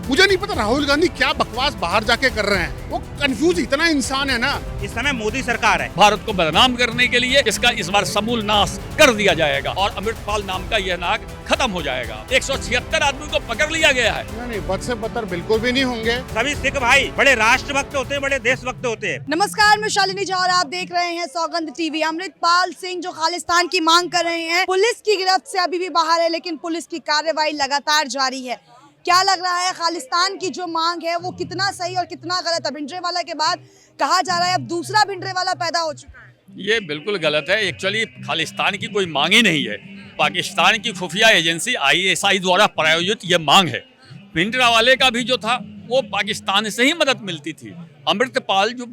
मुझे नहीं पता राहुल गांधी क्या बकवास बाहर जाके कर रहे हैं, वो कंफ्यूज इतना इंसान है ना। इस समय मोदी सरकार है। भारत को बदनाम करने के लिए इसका इस बार समूल नाश कर दिया जाएगा और अमृतपाल नाम का यह नाग खत्म हो जाएगा। 176 आदमी को पकड़ लिया गया है। नहीं, बद से बदतर बिल्कुल भी नहीं होंगे। सभी सिख भाई बड़े राष्ट्रभक्त होते हैं, बड़े देशभक्त होते हैं। नमस्कार, मैं शालिनी झा और आप देख रहे हैं सौगंध टीवी। अमृतपाल सिंह जो खालिस्तान की मांग कर रहे हैं, पुलिस की गिरफ्त से अभी भी बाहर है, लेकिन पुलिस की कार्रवाई लगातार जारी है। क्या लग रहा है, खालिस्तान की जो मांग है वो कितना सही और कितना गलत है? भिंडरेवाला के बाद कहा जा रहा है अब दूसरा भिंडरेवाला पैदा हो चुका है। ये बिल्कुल गलत है। एक्चुअली खालिस्तान की कोई मांग ही नहीं है। पाकिस्तान की खुफिया एजेंसी ISI द्वारा प्रायोजित ये मांग है। भिंडरावाले का भी जो था वो पाकिस्तान से ही मदद मिलती थी। अमृतपाल जो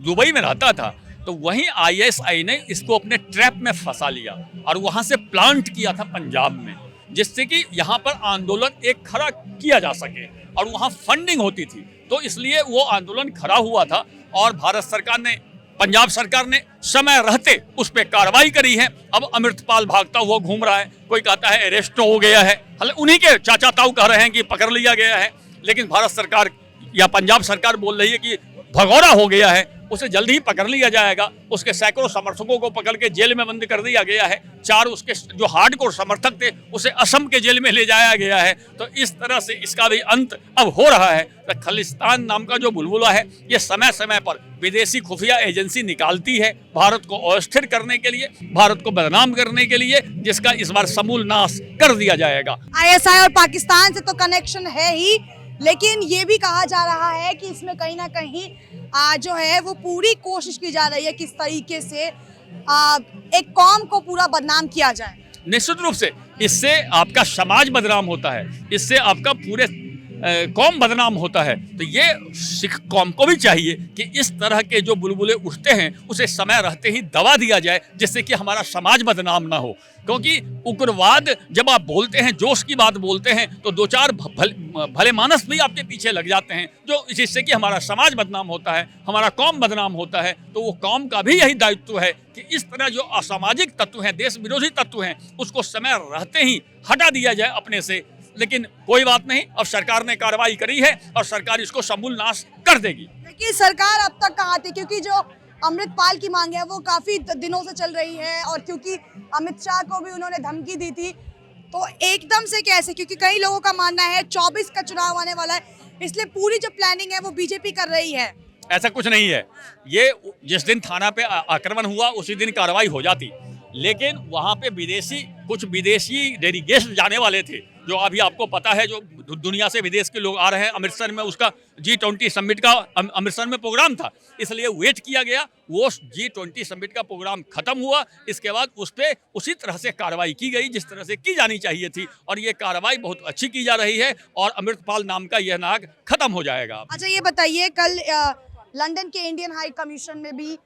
दुबई में रहता था तो वहीं ISI ने इसको अपने ट्रैप में फंसा लिया और वहाँ से प्लांट किया था पंजाब में, जिससे कि यहाँ पर आंदोलन एक खड़ा किया जा सके और वहाँ फंडिंग होती थी। तो इसलिए वो आंदोलन खड़ा हुआ था और भारत सरकार ने, पंजाब सरकार ने समय रहते उस पर कार्रवाई करी है। अब अमृतपाल भागता हुआ घूम रहा है। कोई कहता है अरेस्ट हो गया है, उन्हीं के चाचा ताऊ कह रहे हैं कि पकड़ लिया गया है, लेकिन भारत सरकार या पंजाब सरकार बोल रही है कि भगौड़ा हो गया है, उसे जल्द ही पकड़ लिया जाएगा। उसके सैकड़ों समर्थकों को पकड़ के जेल में बंद कर दिया गया है। 4 उसके जो हार्डकोर समर्थक थे उसे असम के जेल में ले जाया गया है। तो इस तरह से इसका भी अंत अब हो रहा है। तो खालिस्तान नाम का जो बुलबुला है ये समय समय पर विदेशी खुफिया एजेंसी निकालती है भारत को अस्थिर करने के लिए, भारत को बदनाम करने के लिए, जिसका इस बार समूल नाश कर दिया जाएगा। ISI और पाकिस्तान से तो कनेक्शन है ही, लेकिन ये भी कहा जा रहा है कि इसमें कहीं ना कहीं जो है वो पूरी कोशिश की जा रही है किस तरीके से एक कौम को पूरा बदनाम किया जाए। निश्चित रूप से इससे आपका समाज बदनाम होता है, इससे आपका पूरे कौम बदनाम होता है। तो ये सिख कौम को भी चाहिए कि इस तरह के जो बुलबुले उठते हैं उसे समय रहते ही दबा दिया जाए, जिससे कि हमारा समाज बदनाम ना हो। क्योंकि उग्रवाद जब आप बोलते हैं, जोश की बात बोलते हैं, तो 2-4 भले मानस भी आपके पीछे लग जाते हैं, जो जिससे कि हमारा समाज बदनाम होता है, हमारा कौम बदनाम होता है। तो वो कौम का भी यही दायित्व है कि इस तरह जो असामाजिक तत्व हैं, देश विरोधी तत्व हैं, उसको समय रहते ही हटा दिया जाए अपने से। लेकिन कोई बात नहीं, अब सरकार ने कार्रवाई करी है और सरकार इसको समूल नाश कर देगी। लेकिन सरकार अब तक कहाँ थी? क्योंकि जो अमृतपाल की मांग है वो काफी दिनों से चल रही है और क्योंकि अमित शाह को भी उन्होंने धमकी दी थी, तो एकदम से कैसे? क्योंकि कई लोगों का मानना है 24 का चुनाव आने वाला है, इसलिए पूरी जो प्लानिंग है वो बीजेपी कर रही है। ऐसा कुछ नहीं है। ये जिस दिन थाना पे आक्रमण हुआ उसी दिन कार्रवाई हो जाती, लेकिन वहाँ पे कुछ विदेशी डेलीगेट्स जाने वाले थे, जो अभी आपको पता है जो दुनिया से विदेश के लोग आ रहे हैं। अमृतसर में उसका G20 समिट का अमृतसर में प्रोग्राम था, इसलिए वेट किया गया। वो G20 समिट का प्रोग्राम खत्म हुआ, इसके बाद उस पर उसी तरह से कार्रवाई की गई जिस तरह से की जानी चाहिए थी, और ये कार्रवाई बहुत अच्छी की जा रही है और अमृतपाल नाम का यह नाग खत्म हो जाएगा। अच्छा, ये बताइए, कल लंदन के इंडियन हाई कमीशन में भी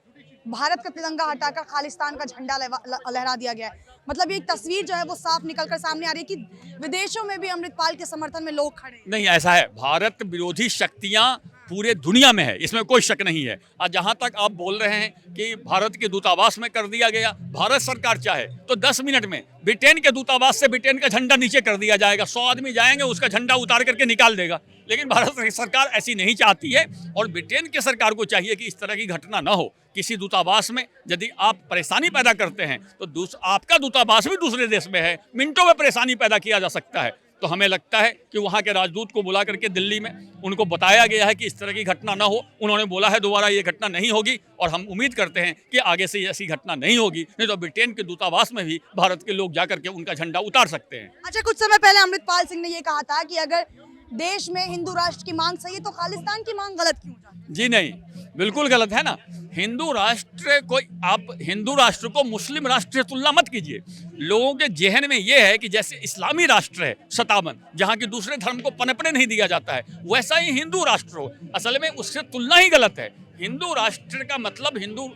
भारत का तिरंगा हटाकर खालिस्तान का झंडा लहरा दिया गया है। मतलब ये एक तस्वीर जो है वो साफ निकलकर सामने आ रही है कि विदेशों में भी अमृतपाल के समर्थन में लोग खड़े हैं। नहीं, ऐसा है, भारत विरोधी शक्तियां पूरे दुनिया में है, इसमें कोई शक नहीं है। और जहां तक आप बोल रहे हैं कि भारत के दूतावास में कर दिया गया, भारत सरकार चाहे तो 10 मिनट में ब्रिटेन के दूतावास से ब्रिटेन का झंडा नीचे कर दिया जाएगा। 100 आदमी जाएंगे, उसका झंडा उतार करके निकाल देगा। लेकिन भारत सरकार ऐसी नहीं चाहती है और ब्रिटेन की सरकार को चाहिए कि इस तरह की घटना न हो। किसी दूतावास में यदि आप परेशानी पैदा करते हैं तो आपका दूतावास भी दूसरे देश में है, मिनटों में परेशानी पैदा किया जा सकता है। तो हमें लगता है कि वहाँ के राजदूत को बुला करके दिल्ली में उनको बताया गया है कि इस तरह की घटना ना हो। उन्होंने बोला है दोबारा ये घटना नहीं होगी और हम उम्मीद करते हैं कि आगे से ऐसी घटना नहीं होगी। नहीं तो ब्रिटेन के दूतावास में भी भारत के लोग जाकर के उनका झंडा उतार सकते हैं। अच्छा, कुछ समय पहले अमृतपाल सिंह ने ये कहा था कि अगर देश में हिंदू राष्ट्र की मांग सही है तो खालिस्तान की मांग गलत क्यों जाती है? जी नहीं, बिल्कुल गलत है ना। हिंदू राष्ट्र को, आप हिंदू राष्ट्र को मुस्लिम राष्ट्र से तुलना मत कीजिए। लोगों के जहन में यह है कि जैसे इस्लामी राष्ट्र है 57, जहाँ की दूसरे धर्म को पनपने नहीं दिया जाता है, वैसा ही हिंदू राष्ट्र हो। असल में उससे तुलना ही गलत है। हिंदू राष्ट्र का मतलब हिंदू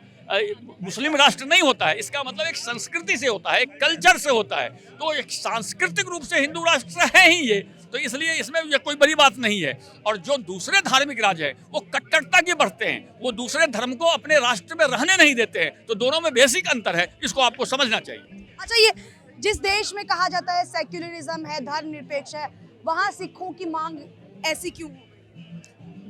मुस्लिम राष्ट्र नहीं होता है, इसका मतलब एक संस्कृति से होता है, एक कल्चर से होता है। तो एक सांस्कृतिक रूप से हिंदू राष्ट्र है ही ये, तो इसलिए इसमें ये कोई बड़ी बात नहीं है। और जो दूसरे धार्मिक राज्य है वो कट्टरता के बढ़ते हैं, वो दूसरे धर्म को अपने राष्ट्र में रहने नहीं देते हैं। तो दोनों में बेसिक अंतर है, इसको आपको समझना चाहिए। अच्छा, ये जिस देश में कहा जाता है सेक्युलरिज्म है, धर्मनिरपेक्ष है, वहाँ सिखों की मांग ऐसी क्यों?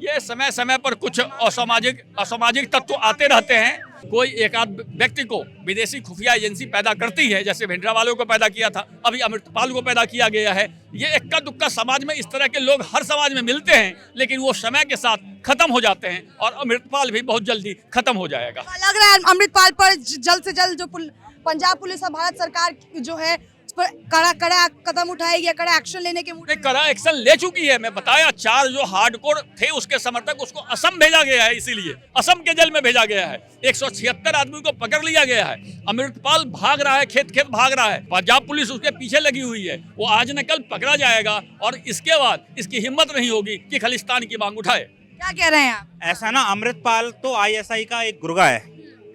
ये समय समय पर कुछ असामाजिक तत्व आते रहते हैं। कोई एक आध व्यक्ति को विदेशी खुफिया एजेंसी पैदा करती है, जैसे भिंडरावालों को पैदा किया था, अभी अमृतपाल को पैदा किया गया है। ये इक्का दुक्का समाज में इस तरह के लोग हर समाज में मिलते हैं, लेकिन वो समय के साथ खत्म हो जाते हैं और अमृतपाल भी बहुत जल्दी खत्म हो जाएगा। लग रहा है अमृतपाल पर जल्द से जल्द जो पंजाब पुलिस और भारत सरकार जो है उस पर कड़ा कदम उठाएगी या कड़ा एक्शन लेने के मूड? कड़ा एक्शन ले चुकी है। मैं बताया, 4 जो हार्डकोर थे उसके समर्थक, उसको असम भेजा गया है, इसीलिए असम के जेल में भेजा गया है। 176 आदमी को पकड़ लिया गया है। अमृतपाल भाग रहा है, खेत भाग रहा है, पंजाब पुलिस उसके पीछे लगी हुई है। वो आज न कल पकड़ा जाएगा और इसके बाद इसकी हिम्मत नहीं होगी कि खालिस्तान की मांग उठाए। क्या कह रहे हैं आप? ऐसा ना, अमृतपाल तो आईएसआई का एक गुर्गा है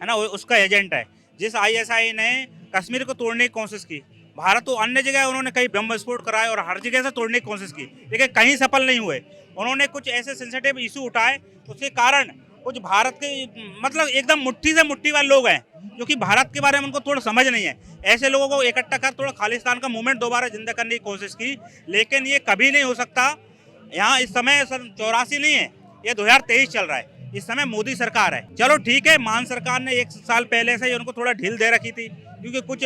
ना, उसका एजेंट है। जिस आईएसआई ने कश्मीर को तोड़ने की कोशिश की, भारत तो अन्य जगह उन्होंने कई बम विस्फोट कराए और हर जगह से तोड़ने की कोशिश की, लेकिन कहीं सफल नहीं हुए। उन्होंने कुछ ऐसे सेंसिटिव इशू उठाए, उसके कारण कुछ भारत के मतलब एकदम मुट्ठी से मुट्ठी वाले लोग हैं, जो कि भारत के बारे में उनको थोड़ा समझ नहीं है। ऐसे लोगों को इकट्ठा कर थोड़ा खालिस्तान का मूवमेंट दोबारा जिंदा करने की कोशिश की, लेकिन ये कभी नहीं हो सकता। यहाँ इस समय 84 नहीं है, ये 2023 चल रहा है। इस समय मोदी सरकार है। चलो ठीक है, मान सरकार ने 1 साल पहले से ही उनको थोड़ा ढील दे रखी थी, क्योंकि कुछ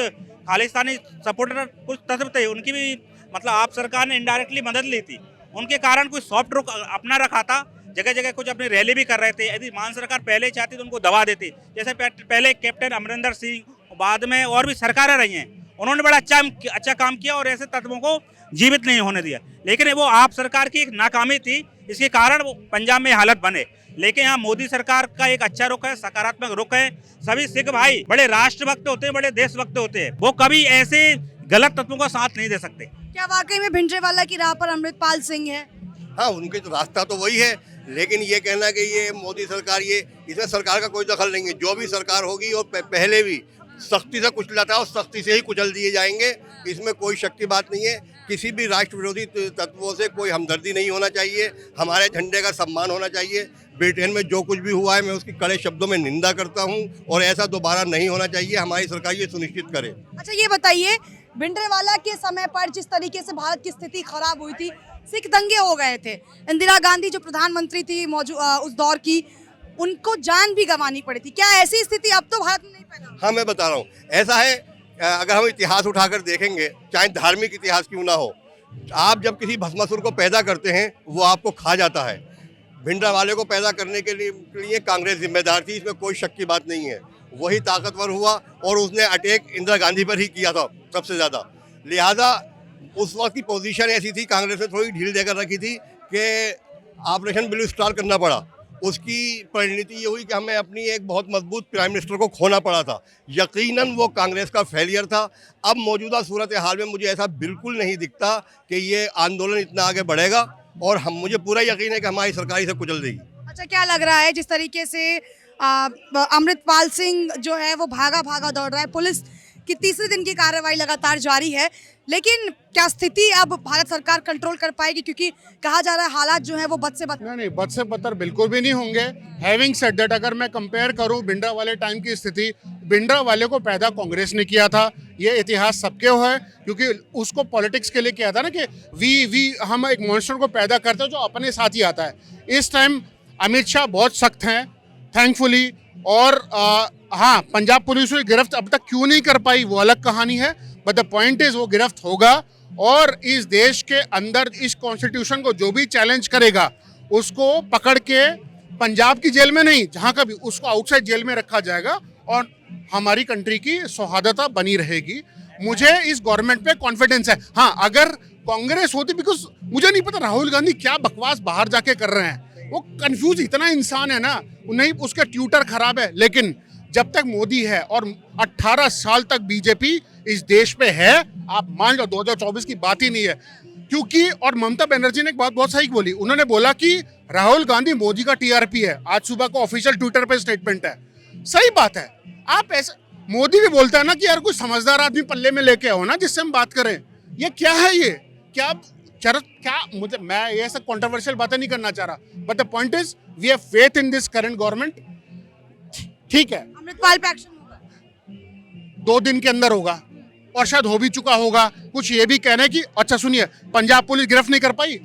खालिस्तानी सपोर्टर कुछ तत्व थे, उनकी भी मतलब आप सरकार ने इनडायरेक्टली मदद ली थी। उनके कारण कुछ सॉफ्ट रुख अपना रखा था, जगह जगह कुछ अपनी रैली भी कर रहे थे। यदि मान सरकार पहले ही चाहती तो उनको दबा देती, जैसे पहले कैप्टन अमरिंदर सिंह, बाद में और भी सरकारें रही हैं, उन्होंने बड़ा अच्छा काम किया और ऐसे तत्वों को जीवित नहीं होने दिया। लेकिन वो आप सरकार की एक नाकामी थी, इसके कारण वो पंजाब में हालत बने। लेकिन यहाँ मोदी सरकार का एक अच्छा रुख है, सकारात्मक रुख है। सभी सिख भाई बड़े राष्ट्रभक्त होते हैं, बड़े देशभक्त होते हैं, वो कभी ऐसे गलत तत्वों का साथ नहीं दे सकते। क्या वाकई में भिंडरावाला की राह पर अमृतपाल सिंह है? हाँ, उनके तो रास्ता तो वही है, लेकिन ये कहना कि ये मोदी सरकार, ये इसमें सरकार का कोई दखल नहीं है। जो भी सरकार होगी और पहले भी सख्ती से कुचला था और सख्ती से ही कुचल दिए जाएंगे, इसमें कोई शक की बात नहीं है। किसी भी राष्ट्र विरोधी तत्वों से कोई हमदर्दी नहीं होना चाहिए, हमारे झंडे का सम्मान होना चाहिए। ब्रिटेन में जो कुछ भी हुआ है मैं उसकी कड़े शब्दों में निंदा करता हूं और ऐसा दोबारा नहीं होना चाहिए। हमारी सरकार ये सुनिश्चित करे। अच्छा ये बताइए, भिंडरावाला के समय पर जिस तरीके से भारत की स्थिति खराब हुई थी, सिख दंगे हो गए थे, इंदिरा गांधी जो प्रधानमंत्री थी उस दौर की, उनको जान भी गंवानी पड़ी थी। क्या ऐसी स्थिति अब तो भारत में नहीं पैदा? हाँ, मैं बता रहा हूँ, ऐसा है। अगर हम इतिहास उठाकर देखेंगे, चाहे धार्मिक इतिहास क्यों ना हो, आप जब किसी भस्मासुर को पैदा करते हैं वो आपको खा जाता है। भिंडरावाले को पैदा करने के लिए कांग्रेस जिम्मेदार थी, इसमें कोई शक की बात नहीं है। वही ताकतवर हुआ और उसने अटैक इंदिरा गांधी पर ही किया था सबसे ज़्यादा। लिहाजा उस वक्त की पोजीशन ऐसी थी, कांग्रेस ने थोड़ी ढील देकर रखी थी कि ऑपरेशन ब्लू स्टार करना पड़ा। उसकी परिणति ये हुई कि हमें अपनी एक बहुत मजबूत प्राइम मिनिस्टर को खोना पड़ा था। यकीनन वो कांग्रेस का फेलियर था। अब मौजूदा सूरत हाल में मुझे ऐसा बिल्कुल नहीं दिखता कि ये आंदोलन इतना आगे बढ़ेगा और मुझे पूरा यकीन है कि हमारी सरकार इसे कुचल देगी। अच्छा, क्या लग रहा है जिस तरीके से अमृतपाल सिंह जो है वो भागा दौड़ रहा है, पुलिस की तीसरे दिन की कार्रवाई लगातार जारी है, लेकिन क्या स्थिति अब भारत सरकार कंट्रोल कर पाएगी? क्योंकि कहा जा रहा है हालात जो है वो बद से बदतर। नहीं, बद से बदतर बिल्कुल भी नहीं होंगे। हैविंग सेड दैट, अगर मैं कंपेयर करूं भिंडरावाले टाइम की स्थिति, भिंडरावाले को पैदा कांग्रेस ने किया था, ये इतिहास सबके है, क्योंकि उसको पॉलिटिक्स के लिए किया था ना कि हम एक मॉन्स्टर को पैदा करते हैं जो अपने साथ ही आता है। इस टाइम अमित शाह बहुत सख्त हैं थैंकफुली, और हाँ, पंजाब पुलिस को गिरफ्त अब तक क्यों नहीं कर पाई वो अलग कहानी है, बट द पॉइंट इज वो गिरफ्त होगा। और इस देश के अंदर इस कॉन्स्टिट्यूशन को जो भी चैलेंज करेगा उसको पकड़ के पंजाब की जेल में नहीं, जहाँ का भी, उसको आउटसाइड जेल में रखा जाएगा और हमारी कंट्री की सौहार्दता बनी रहेगी। मुझे इस गवर्नमेंट पे कॉन्फिडेंस है। हाँ, अगर कांग्रेस होती, बिकॉज मुझे नहीं पता राहुल गांधी क्या बकवास बाहर जाके कर रहे हैं, वो कंफ्यूज इतना इंसान है ना, नहीं उसका ट्यूटर खराब है, लेकिन जब तक मोदी है और 18 साल तक बीजेपी इस देश पे है, आप मान लो 2024 की बात ही नहीं है। क्योंकि और ममता बनर्जी ने एक बात बहुत सही बोली, उन्होंने बोला कि राहुल गांधी मोदी का टीआरपी है। आज सुबह को ऑफिशियल ट्विटर पे स्टेटमेंट है, सही बात है। आप ऐसे, मोदी भी बोलता है ना कि यार कोई समझदार आदमी पल्ले में लेके आओ ना जिससे हम बात करें। ये क्या है, ये क्या चरत, क्या, मुझे, मैं ये सब कंट्रोवर्शियल बातें नहीं करना चाह रहा, but the point is we have faith in this current government. ठीक है, अमृतपाल पे एक्शन होगा 2 दिन के अंदर होगा और शायद हो भी चुका होगा। कुछ ये भी कहना है कि अच्छा सुनिए, पंजाब पुलिस गिरफ्त नहीं कर पाई,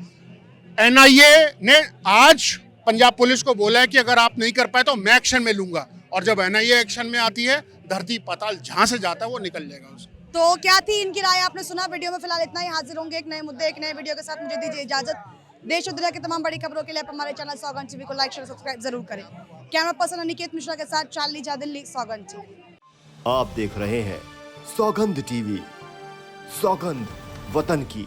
एनआईए ने आज पंजाब पुलिस को बोला है कि अगर आप नहीं कर पाए तो मैं एक्शन में लूंगा, और जब एनआईए एक्शन में आती है धरती पाताल जहां से जाता है वो निकल जाएगा उसको। तो क्या थी इनकी राय, आपने सुना। वीडियो में फिलहाल इतना ही, हाजिर होंगे एक नए मुद्दे एक नए वीडियो के साथ। मुझे दीजिए इजाजत। देश और दुनिया की तमाम बड़ी खबरों के लिए आप हमारे चैनल सौगंध टीवी को लाइक शेयर सब्सक्राइब जरूर करें। कैमरा पर्सन अनिकेत मिश्रा के साथ चार्ली जा दिल्ली, सौगंध टीवी। आप देख रहे हैं सौगंध टीवी, सौगंध वतन की।